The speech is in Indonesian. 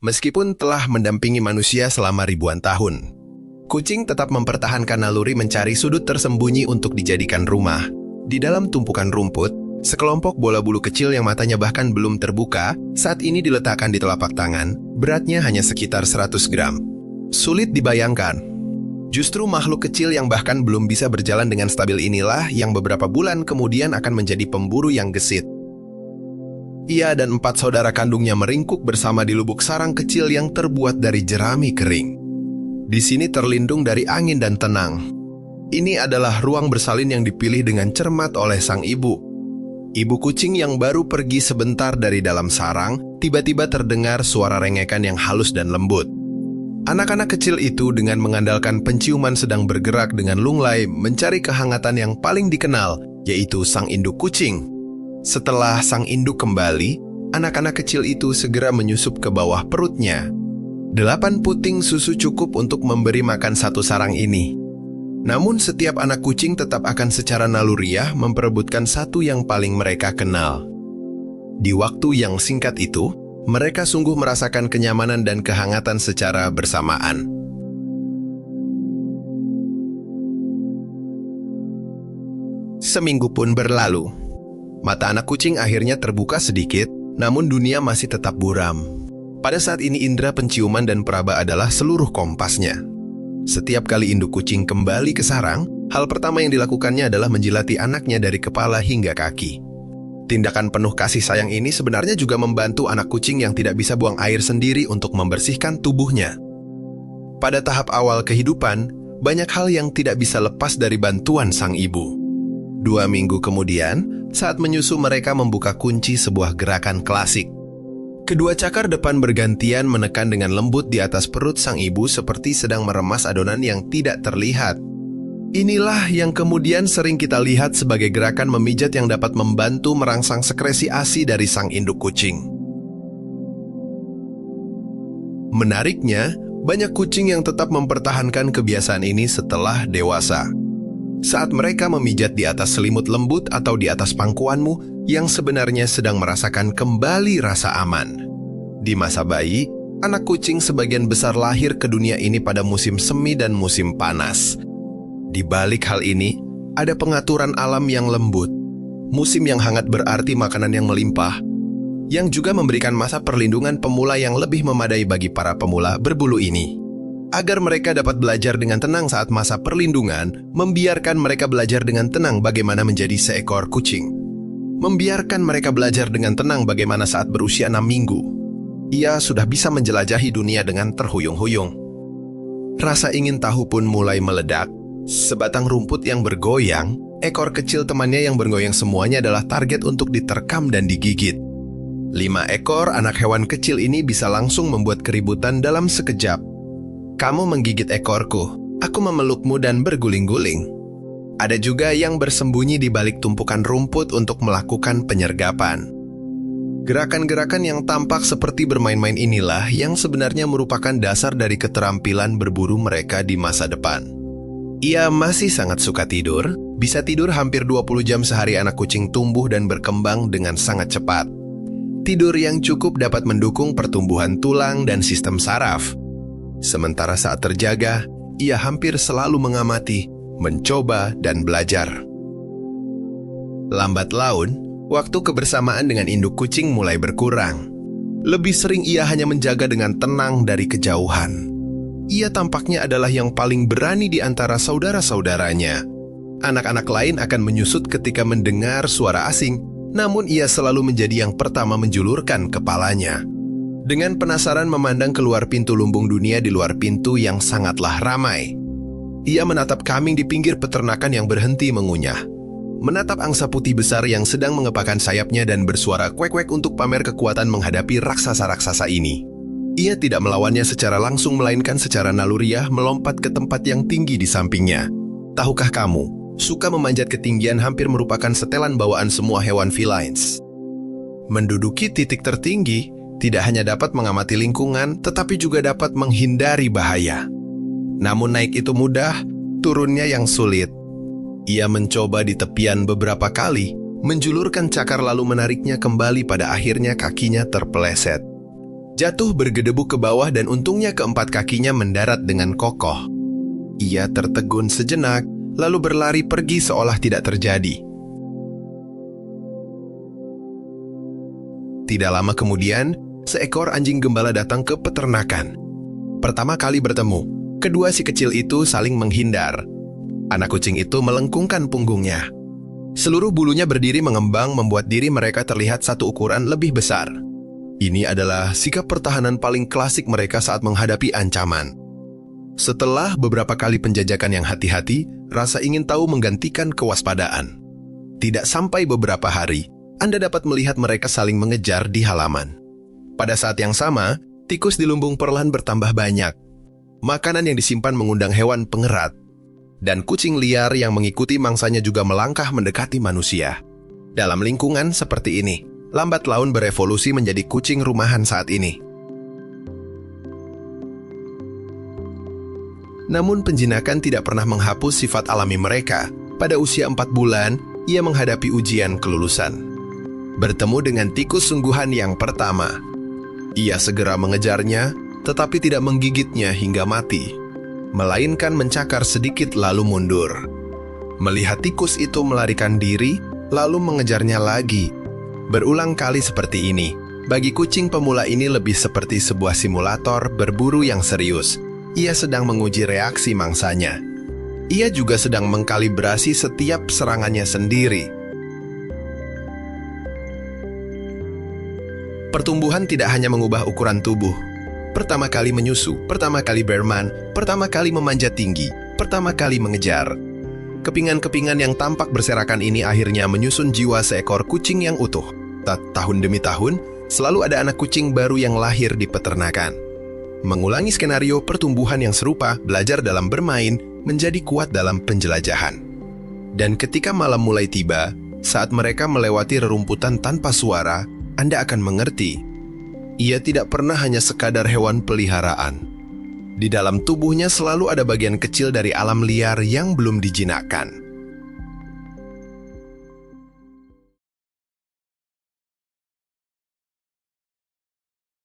Meskipun telah mendampingi manusia selama ribuan tahun, kucing tetap mempertahankan naluri mencari sudut tersembunyi untuk dijadikan rumah. Di dalam tumpukan rumput, sekelompok bola bulu kecil yang matanya bahkan belum terbuka saat ini diletakkan di telapak tangan, beratnya hanya sekitar 100 gram. Sulit dibayangkan. Justru makhluk kecil yang bahkan belum bisa berjalan dengan stabil inilah yang beberapa bulan kemudian akan menjadi pemburu yang gesit. Ia dan 4 saudara kandungnya meringkuk bersama di lubuk sarang kecil yang terbuat dari jerami kering. Di sini terlindung dari angin dan tenang. Ini adalah ruang bersalin yang dipilih dengan cermat oleh sang ibu. Ibu kucing yang baru pergi sebentar dari dalam sarang, tiba-tiba terdengar suara rengekan yang halus dan lembut. Anak-anak kecil itu dengan mengandalkan penciuman sedang bergerak dengan lunglai mencari kehangatan yang paling dikenal, yaitu sang induk kucing. Setelah sang induk kembali, anak-anak kecil itu segera menyusup ke bawah perutnya. 8 puting susu cukup untuk memberi makan satu sarang ini. Namun setiap anak kucing tetap akan secara naluriah memperebutkan satu yang paling mereka kenal. Di waktu yang singkat itu, mereka sungguh merasakan kenyamanan dan kehangatan secara bersamaan. Seminggu pun berlalu. Mata anak kucing akhirnya terbuka sedikit, namun dunia masih tetap buram. Pada saat ini indera penciuman dan peraba adalah seluruh kompasnya. Setiap kali induk kucing kembali ke sarang, hal pertama yang dilakukannya adalah menjilati anaknya dari kepala hingga kaki. Tindakan penuh kasih sayang ini sebenarnya juga membantu anak kucing yang tidak bisa buang air sendiri untuk membersihkan tubuhnya. Pada tahap awal kehidupan, banyak hal yang tidak bisa lepas dari bantuan sang ibu. 2 minggu kemudian, saat menyusu mereka membuka kunci sebuah gerakan klasik. Kedua cakar depan bergantian menekan dengan lembut di atas perut sang ibu seperti sedang meremas adonan yang tidak terlihat. Inilah yang kemudian sering kita lihat sebagai gerakan memijat yang dapat membantu merangsang sekresi ASI dari sang induk kucing. Menariknya, banyak kucing yang tetap mempertahankan kebiasaan ini setelah dewasa. Saat mereka memijat di atas selimut lembut atau di atas pangkuanmu yang sebenarnya sedang merasakan kembali rasa aman. Di masa bayi, anak kucing sebagian besar lahir ke dunia ini pada musim semi dan musim panas. Di balik hal ini, ada pengaturan alam yang lembut. Musim yang hangat berarti makanan yang melimpah, yang juga memberikan masa perlindungan pemula yang lebih memadai bagi para pemula berbulu ini. Agar mereka dapat belajar dengan tenang saat masa perlindungan, membiarkan mereka belajar dengan tenang bagaimana menjadi seekor kucing. Membiarkan mereka belajar dengan tenang bagaimana saat berusia 6 minggu. Ia sudah bisa menjelajahi dunia dengan terhuyung-huyung. Rasa ingin tahu pun mulai meledak. Sebatang rumput yang bergoyang, ekor kecil temannya yang bergoyang semuanya adalah target untuk diterkam dan digigit. 5 ekor anak hewan kecil ini bisa langsung membuat keributan dalam sekejap. Kamu menggigit ekorku, aku memelukmu dan berguling-guling. Ada juga yang bersembunyi di balik tumpukan rumput untuk melakukan penyergapan. Gerakan-gerakan yang tampak seperti bermain-main inilah yang sebenarnya merupakan dasar dari keterampilan berburu mereka di masa depan. Ia masih sangat suka tidur, bisa tidur hampir 20 jam sehari. Anak kucing tumbuh dan berkembang dengan sangat cepat. Tidur yang cukup dapat mendukung pertumbuhan tulang dan sistem saraf. Sementara saat terjaga, ia hampir selalu mengamati, mencoba, dan belajar. Lambat laun, waktu kebersamaan dengan induk kucing mulai berkurang. Lebih sering ia hanya menjaga dengan tenang dari kejauhan. Ia tampaknya adalah yang paling berani di antara saudara-saudaranya. Anak-anak lain akan menyusut ketika mendengar suara asing, namun ia selalu menjadi yang pertama menjulurkan kepalanya. Dengan penasaran memandang keluar pintu lumbung dunia di luar pintu yang sangatlah ramai. Ia menatap kambing di pinggir peternakan yang berhenti mengunyah. Menatap angsa putih besar yang sedang mengepakkan sayapnya dan bersuara kuek-kuek untuk pamer kekuatan menghadapi raksasa-raksasa ini. Ia tidak melawannya secara langsung, melainkan secara naluriah melompat ke tempat yang tinggi di sampingnya. Tahukah kamu, suka memanjat ketinggian hampir merupakan setelan bawaan semua hewan felines. Menduduki titik tertinggi tidak hanya dapat mengamati lingkungan, tetapi juga dapat menghindari bahaya. Namun naik itu mudah, turunnya yang sulit. Ia mencoba di tepian beberapa kali, menjulurkan cakar lalu menariknya kembali, pada akhirnya kakinya terpeleset. Jatuh bergedebuk ke bawah dan untungnya keempat kakinya mendarat dengan kokoh. Ia tertegun sejenak, lalu berlari pergi seolah tidak terjadi. Tidak lama kemudian, seekor anjing gembala datang ke peternakan. Pertama kali bertemu, kedua si kecil itu saling menghindar. Anak kucing itu melengkungkan punggungnya. Seluruh bulunya berdiri mengembang membuat diri mereka terlihat satu ukuran lebih besar. Ini adalah sikap pertahanan paling klasik mereka saat menghadapi ancaman. Setelah beberapa kali penjajakan yang hati-hati, rasa ingin tahu menggantikan kewaspadaan. Tidak sampai beberapa hari, Anda dapat melihat mereka saling mengejar di halaman. Pada saat yang sama, tikus di lumbung perlahan bertambah banyak. Makanan yang disimpan mengundang hewan pengerat. Dan kucing liar yang mengikuti mangsanya juga melangkah mendekati manusia. Dalam lingkungan seperti ini, lambat laun berevolusi menjadi kucing rumahan saat ini. Namun penjinakan tidak pernah menghapus sifat alami mereka. Pada usia 4 bulan, ia menghadapi ujian kelulusan. Bertemu dengan tikus sungguhan yang pertama. Ia segera mengejarnya, tetapi tidak menggigitnya hingga mati, melainkan mencakar sedikit lalu mundur. Melihat tikus itu melarikan diri, lalu mengejarnya lagi. Berulang kali seperti ini, bagi kucing pemula ini lebih seperti sebuah simulator berburu yang serius. Ia sedang menguji reaksi mangsanya. Ia juga sedang mengkalibrasi setiap serangannya sendiri. Pertumbuhan tidak hanya mengubah ukuran tubuh. Pertama kali menyusu, pertama kali berman, pertama kali memanjat tinggi, pertama kali mengejar. Kepingan-kepingan yang tampak berserakan ini akhirnya menyusun jiwa seekor kucing yang utuh. Tahun demi tahun, selalu ada anak kucing baru yang lahir di peternakan. Mengulangi skenario pertumbuhan yang serupa, belajar dalam bermain, menjadi kuat dalam penjelajahan. Dan ketika malam mulai tiba, saat mereka melewati rerumputan tanpa suara, Anda akan mengerti. Ia tidak pernah hanya sekadar hewan peliharaan. Di dalam tubuhnya selalu ada bagian kecil dari alam liar yang belum dijinakkan.